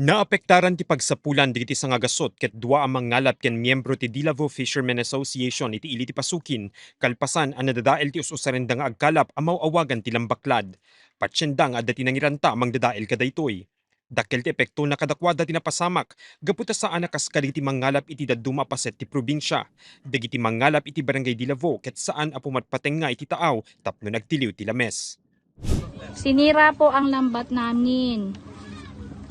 Naapektaran ti pagsapulan digiti sa nga gasot ket dua ang mangalap ken miyembro ti Dilavo Fishermen Association iti ili ti pasukin kalpasan ang nadadael ti ususarenda nga agkalap amaw awagan ti lambaklad. Patsyendang adda ti nangiranta amang dadael kadaytoy. Dakkel ti epekto na kadakwada ti napasamak gaputa sa anakas kadagiti mangalap iti dadduma paset ti probinsya. Dagiti mangalap iti barangay Dilavo ket saan a pumatpateng nga iti taaw tapno nagtiliw ti lames. Sinira po ang lambat namin.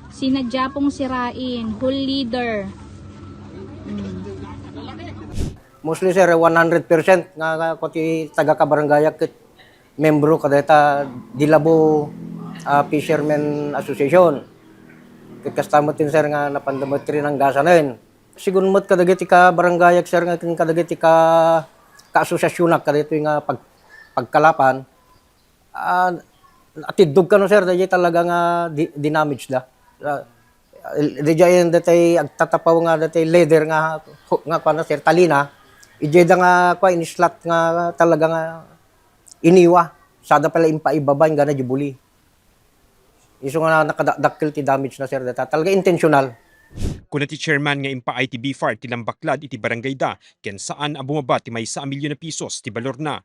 Sinadya pong sirain. Whole leader. Mostly sir 100% nga kuti taga kabarangay ket membro kadeta Dilabo Fishermen Association. Ket kastamot tin sir nga napandamot rin ang gasanen. Sigunmot kadagiti ka barangay sir nga kadagiti ka kaasosasyon kadito nga pagkalapan. Atidog ka no sir dahil talaga nga dinamage da. Diyan datay agtatapaw nga datay leader nga kana sir talina. Ijeda nga inislat nga talaga nga iniwa. Sada pala impaibabay nga na jubuli. Iso nga nakadakkel ti damage na sir data. Talaga intentional. Kuna ti chairman nga impa ITB FAR ti lambaklad iti barangay da ken saan a bumaba ti maysa a milyon na pisos ti balor na.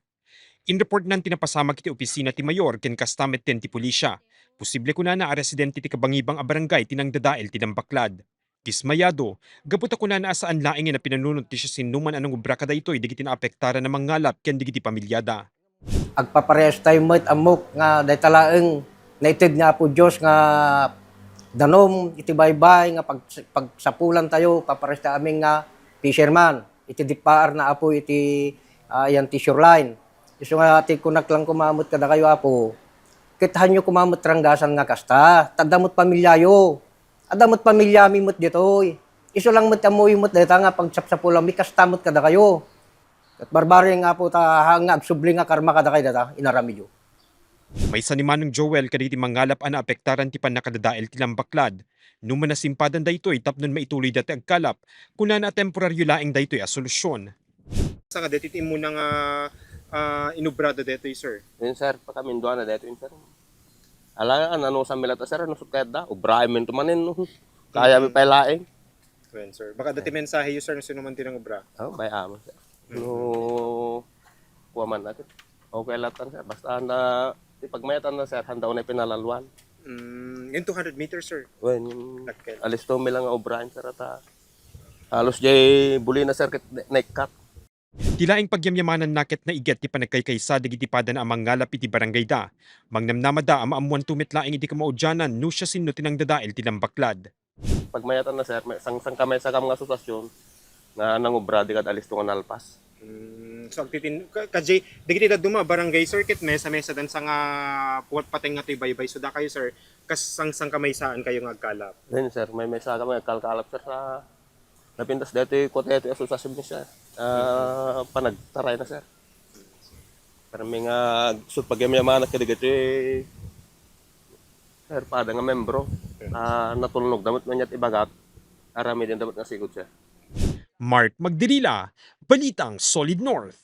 In report nan tinapasamak iti opisina ti mayor ken kastamet ten ti pulisya. Posible kuna na a residente ti kabangibang a barangay tinang dadael ti lambaklad. Dismayado, gaputa kuna na asaan laing na pinanunod ti siya sinuman anong ubra kadaytoy digiti naapektaran na mangalap ken digiti pamilyada. Agpaparehas tayo met amok nga day talaeng naitid nga po Dios nga danom iti baybay nga pagsapulan tayo paparehas ta aming nga fisherman iti dipaar na apo iti yan ti shoreline. Isu nga ati kunak lang kumamot kada kayo apo. Kitahan nyo kumamot ranggasan nga kasta. Tadamot pamilyayo. Adamot pamilya mi mot ditoy. Isu lang mot amoy mot deta nga pagsapsapulan mi kastamot kada kayo. At barbari nga po ta hanga agsubli nga karma kada kayo data inaramidyo. May sanimanong Joel kaditi mangalap ana apektaran ti panakadadael ti lambaklad. Numan na simpadan daytoy tapnon maituloy dati agkalap kuna na temporaryo laing daytoy a solusyon. Sa nga dati mo nang inubrada daytoy sir. Yun sir, pagkaminduan na dito yun sir. Alangan, ano sa milata sir, ano sukayad da? Ubrahe men tumanin, no? Kaya mi pailaing. Well, sir. Baka dati mensahe yu sir na sinuman tinang ubra. Oh, bay amo sir. No, kuwaman natin. Okay latan sir. Basta na, pagmayatan na sir, handa ko na pinalaluan. Yung 200 meters sir. When, Dakkel. alis to lang nga ubrahin sir, at halos jay buli na sir, naikat. Tilaing pagyamyamanan nakit na iget ti panagkaykaysa digiti pada na amang ngalap iti barangay da. Mangnamnamada ang maamuan tumitlaing iti kamaudyanan no siya sino tinang dadael ti lambaklad. Pagmayatan na sir, sang kamay sa kam nga asosasyon, nga nangubra, di kad alis to nga nalpas. So agtitin kajay digiti daduma barangay circuit mesa dan sa nga puwat pateng nga ti baybay so da kayo sir kas sang kamaysaan kayo nga agkalap. Then sir, may sa kami kalkalap sir sa napintas dito yung kote ito yung asosasyon niya sir. Panagtaray na sir. Pero may nga pagyamayaman na kiligit sir, pada nga membro. Natulnog damot man niya't ibagat. Arami din damot nga sigod sir. Mark Magdirila, Balitang Solid North.